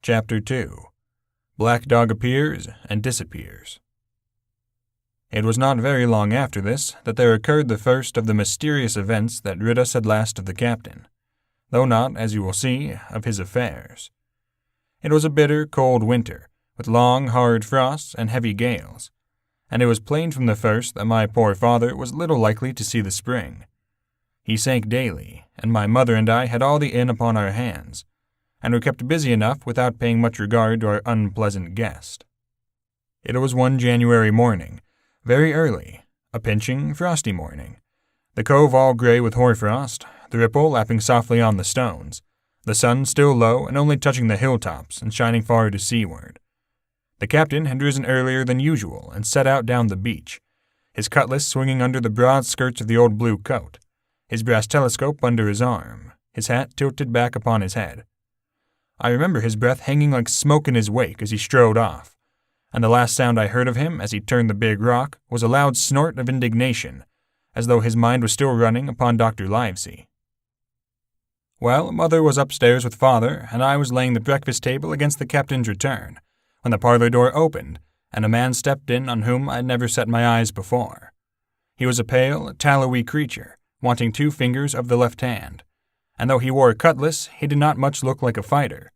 Chapter 2. Black Dog Appears and Disappears. It was not very long after this that there occurred the first of the mysterious events that rid us at last of the captain, though not, as you will see, of his affairs. It was a bitter, cold winter, with long, hard frosts and heavy gales, and it was plain from the first that my poor father was little likely to see the spring. He sank daily, and my mother and I had all the inn upon our hands, and were kept busy enough without paying much regard to our unpleasant guest. It was one January morning, very early, a pinching, frosty morning, the cove all grey with hoarfrost, the ripple lapping softly on the stones, the sun still low and only touching the hilltops and shining far to seaward. The captain had risen earlier than usual and set out down the beach, his cutlass swinging under the broad skirts of the old blue coat, his brass telescope under his arm, his hat tilted back upon his head. I remember his breath hanging like smoke in his wake as he strode off, and the last sound I heard of him as he turned the big rock was a loud snort of indignation, as though his mind was still running upon Dr. Livesey. Well, Mother was upstairs with Father, and I was laying the breakfast table against the captain's return, when the parlor door opened, and a man stepped in on whom I had never set my eyes before. He was a pale, tallowy creature, wanting 2 fingers of the left hand, and though he wore a cutlass, he did not much look like a fighter.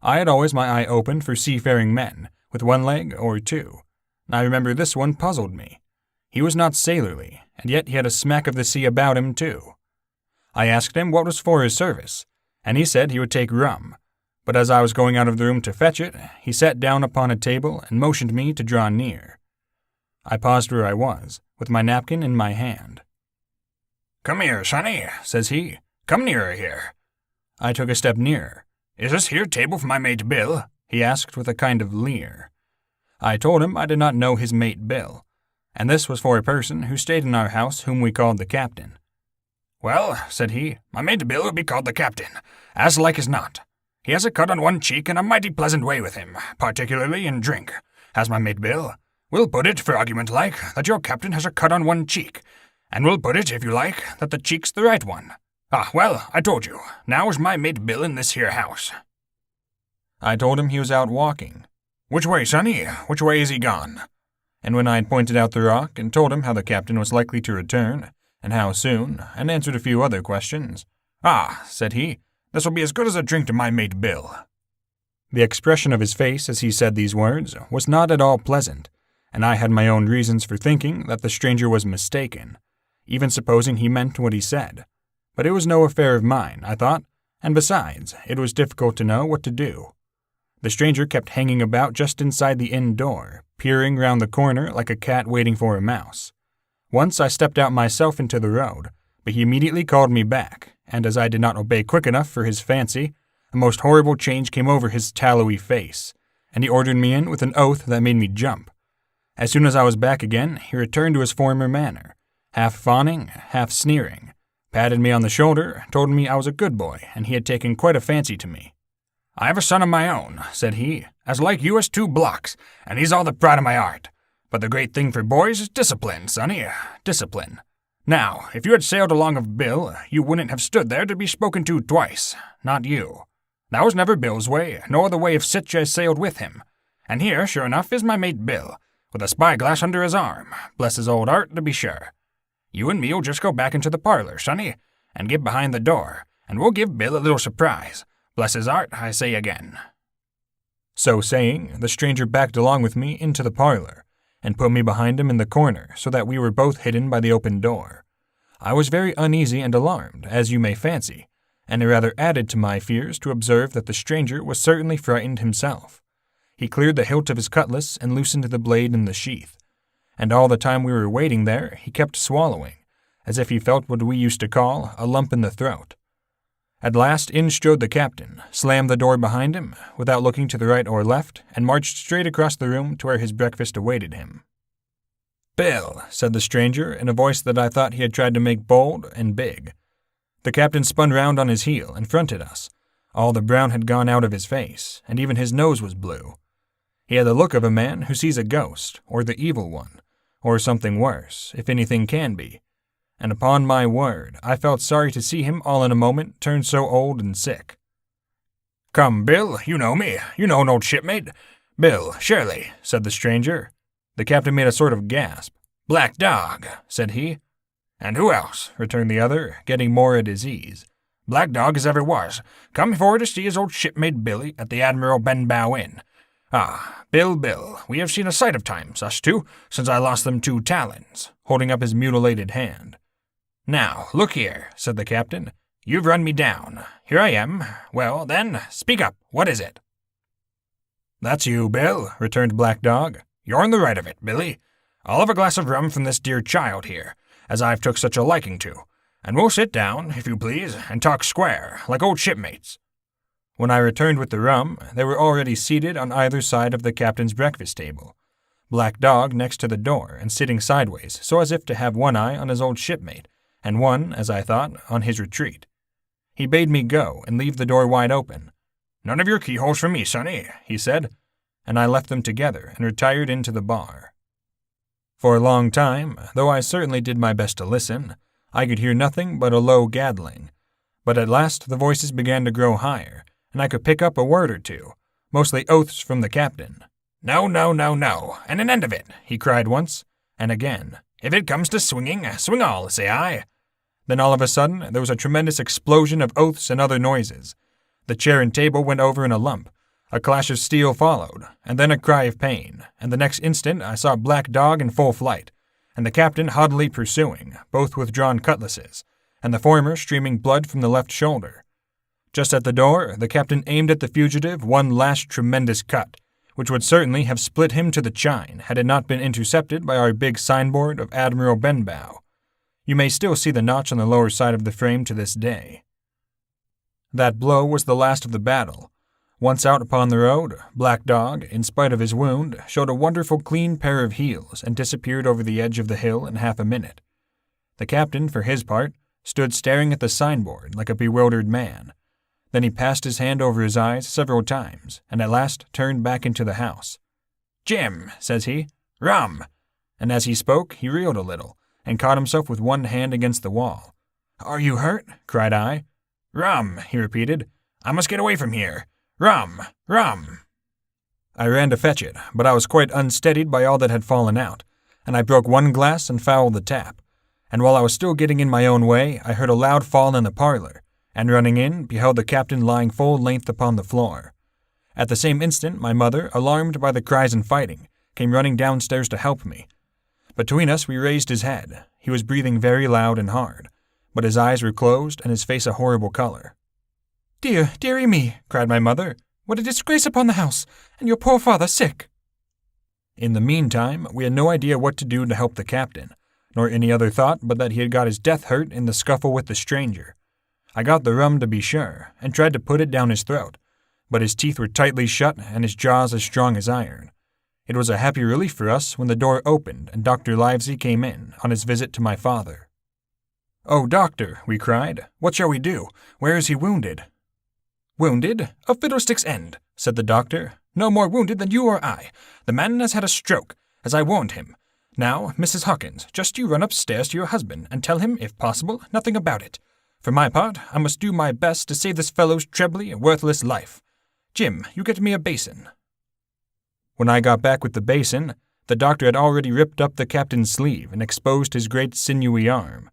I had always my eye open for seafaring men, with 1 leg or 2, and I remember this one puzzled me. He was not sailorly, and yet he had a smack of the sea about him, too. I asked him what was for his service, and he said he would take rum, but as I was going out of the room to fetch it, he sat down upon a table and motioned me to draw near. I paused where I was, with my napkin in my hand. "Come here, sonny," says he. "Come nearer here." I took a step nearer. "Is this here table for my mate Bill?" he asked with a kind of leer. I told him I did not know his mate Bill, and this was for a person who stayed in our house whom we called the captain. "Well," said he, "my mate Bill will be called the captain, as like as not. He has a cut on 1 cheek and a mighty pleasant way with him, particularly in drink, has my mate Bill. We'll put it, for argument like, that your captain has a cut on 1 cheek, and we'll put it, if you like, that the cheek's the right one. Well, I told you, now is my mate Bill in this here house." I told him he was out walking. "Which way, sonny? Which way is he gone?" And when I had pointed out the rock and told him how the captain was likely to return, and how soon, and answered a few other questions, said he, "this will be as good as a drink to my mate Bill." The expression of his face as he said these words was not at all pleasant, and I had my own reasons for thinking that the stranger was mistaken, even supposing he meant what he said. But it was no affair of mine, I thought, and besides, it was difficult to know what to do. The stranger kept hanging about just inside the inn door, peering round the corner like a cat waiting for a mouse. Once I stepped out myself into the road, but he immediately called me back, and as I did not obey quick enough for his fancy, a most horrible change came over his tallowy face, and he ordered me in with an oath that made me jump. As soon as I was back again, he returned to his former manner, half fawning, half sneering, patted me on the shoulder, told me I was a good boy, and he had taken quite a fancy to me. "I have a son of my own," said he, "as like you as 2 blocks, and he's all the pride of my heart. But the great thing for boys is discipline, sonny, discipline. Now, if you had sailed along of Bill, you wouldn't have stood there to be spoken to twice, not you. That was never Bill's way, nor the way of sich as sailed with him. And here, sure enough, is my mate Bill, with a spyglass under his arm, bless his old heart, to be sure. You and me'll just go back into the parlor, sonny, and get behind the door, and we'll give Bill a little surprise. Bless his heart, I say again." So saying, the stranger backed along with me into the parlor, and put me behind him in the corner so that we were both hidden by the open door. I was very uneasy and alarmed, as you may fancy, and it rather added to my fears to observe that the stranger was certainly frightened himself. He cleared the hilt of his cutlass and loosened the blade in the sheath, and all the time we were waiting there he kept swallowing, as if he felt what we used to call a lump in the throat. At last in strode the captain, slammed the door behind him, without looking to the right or left, and marched straight across the room to where his breakfast awaited him. "Bill," said the stranger, in a voice that I thought he had tried to make bold and big. The captain spun round on his heel and fronted us. All the brown had gone out of his face, and even his nose was blue. He had the look of a man who sees a ghost, or the evil one, or something worse, if anything can be, and upon my word, I felt sorry to see him all in a moment turn so old and sick. "Come, Bill, you know me. You know an old shipmate. Bill, surely," said the stranger. The captain made a sort of gasp. "Black Dog," said he. "And who else?" returned the other, getting more at his ease. "Black Dog as ever was, come forward to see his old shipmate Billy at the Admiral Benbow Inn. Ah, Bill, we have seen a sight of times, us two, since I lost them 2 talons," holding up his mutilated hand. "Now, look here," said the captain. "You've run me down. Here I am. Well, then, speak up. What is it?" "That's you, Bill," returned Black Dog. "You're in the right of it, Billy. I'll have a glass of rum from this dear child here, as I've took such a liking to, and we'll sit down, if you please, and talk square, like old shipmates." When I returned with the rum, they were already seated on either side of the captain's breakfast table. Black Dog next to the door and sitting sideways so as if to have one eye on his old shipmate, and one, as I thought, on his retreat. He bade me go and leave the door wide open. "None of your keyholes for me, sonny," he said, and I left them together and retired into the bar. For a long time, though I certainly did my best to listen, I could hear nothing but a low gaddling. But at last the voices began to grow higher, and I could pick up a word or two, mostly oaths from the captain. "No, and an end of it," he cried once, and again. "If it comes to swinging, swing all, say I." Then all of a sudden there was a tremendous explosion of oaths and other noises. The chair and table went over in a lump. A clash of steel followed, and then a cry of pain, and the next instant I saw Black Dog in full flight, and the captain haughtily pursuing, both with drawn cutlasses, and the former streaming blood from the left shoulder. Just at the door, the captain aimed at the fugitive one last tremendous cut, which would certainly have split him to the chine had it not been intercepted by our big signboard of Admiral Benbow. You may still see the notch on the lower side of the frame to this day. That blow was the last of the battle. Once out upon the road, Black Dog, in spite of his wound, showed a wonderful clean pair of heels and disappeared over the edge of the hill in half a minute. The captain, for his part, stood staring at the signboard like a bewildered man. Then he passed his hand over his eyes several times, and at last turned back into the house. "Jim," says he, "rum!" And as he spoke, he reeled a little, and caught himself with one hand against the wall. "Are you hurt?" cried I. "Rum," he repeated. "I must get away from here. Rum! I ran to fetch it, but I was quite unsteadied by all that had fallen out, and I broke one glass and fouled the tap. And while I was still getting in my own way, I heard a loud fall in the parlor, and running in, beheld the captain lying full length upon the floor. At the same instant, my mother, alarmed by the cries and fighting, came running downstairs to help me. Between us we raised his head. He was breathing very loud and hard, but his eyes were closed and his face a horrible color. Dearie me," cried my mother. "What a disgrace upon the house, and your poor father sick." In the meantime, we had no idea what to do to help the captain, nor any other thought but that he had got his death hurt in the scuffle with the stranger. I got the rum to be sure, and tried to put it down his throat, but his teeth were tightly shut and his jaws as strong as iron. It was a happy relief for us when the door opened and Dr. Livesey came in on his visit to my father. "Oh, doctor," we cried, "what shall we do? Where is he wounded?" "Wounded? A fiddlestick's end," said the doctor. "No more wounded than you or I. The man has had a stroke, as I warned him. Now, Mrs. Hawkins, just you run upstairs to your husband and tell him, if possible, nothing about it. For my part, I must do my best to save this fellow's trebly worthless life. Jim, you get me a basin." When I got back with the basin, the doctor had already ripped up the captain's sleeve and exposed his great sinewy arm.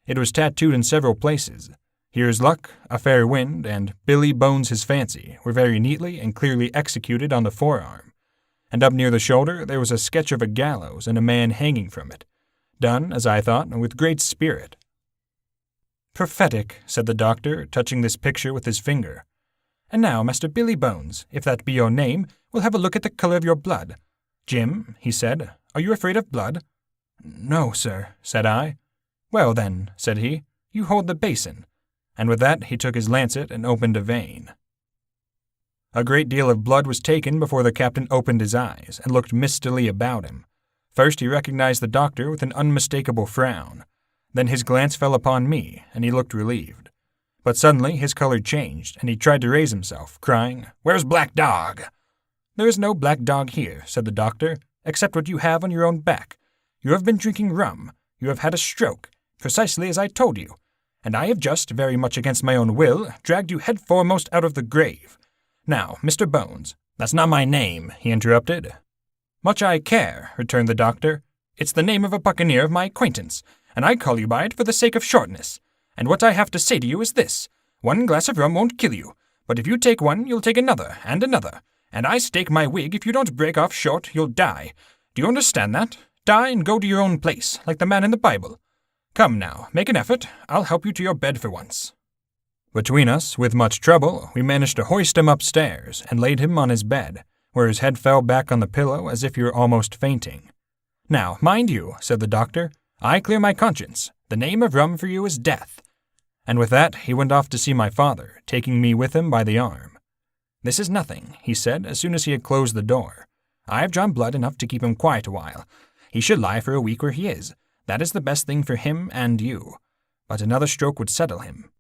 It was tattooed in several places. "Here's luck," "a fair wind," and "Billy bones his fancy" were very neatly and clearly executed on the forearm. And up near the shoulder there was a sketch of a gallows and a man hanging from it, done, as I thought, with great spirit. "Prophetic," said the doctor, touching this picture with his finger. "And now, Master Billy Bones, if that be your name, we'll have a look at the color of your blood. Jim," he said, "are you afraid of blood?" "No, sir," said I. "Well, then," said he, "you hold the basin." And with that he took his lancet and opened a vein. A great deal of blood was taken before the captain opened his eyes and looked mistily about him. First he recognized the doctor with an unmistakable frown. Then his glance fell upon me, and he looked relieved. But suddenly his color changed, and he tried to raise himself, crying, "Where's Black Dog?" "There is no Black Dog here," said the doctor, "except what you have on your own back. You have been drinking rum. You have had a stroke, precisely as I told you. And I have just, very much against my own will, dragged you head foremost out of the grave. Now, Mr. Bones, that's not my name, he interrupted. Much I care, returned the doctor. It's the name of a buccaneer of my acquaintance, and I call you by it for the sake of shortness. And what I have to say to you is this. 1 glass of rum won't kill you, but if you take one, you'll take another, and I stake my wig if you don't break off short, you'll die. Do you understand that? Die and go to your own place, like the man in the Bible. Come now, make an effort. I'll help you to your bed for once. Between us, with much trouble, we managed to hoist him upstairs and laid him on his bed, where his head fell back on the pillow as if he were almost fainting. Now, mind you, said the doctor, I clear my conscience. The name of rum for you is death. And with that, he went off to see my father, taking me with him by the arm. This is nothing, he said, as soon as he had closed the door. I have drawn blood enough to keep him quiet a while. He should lie for a week where he is. That is the best thing for him and you. But another stroke would settle him.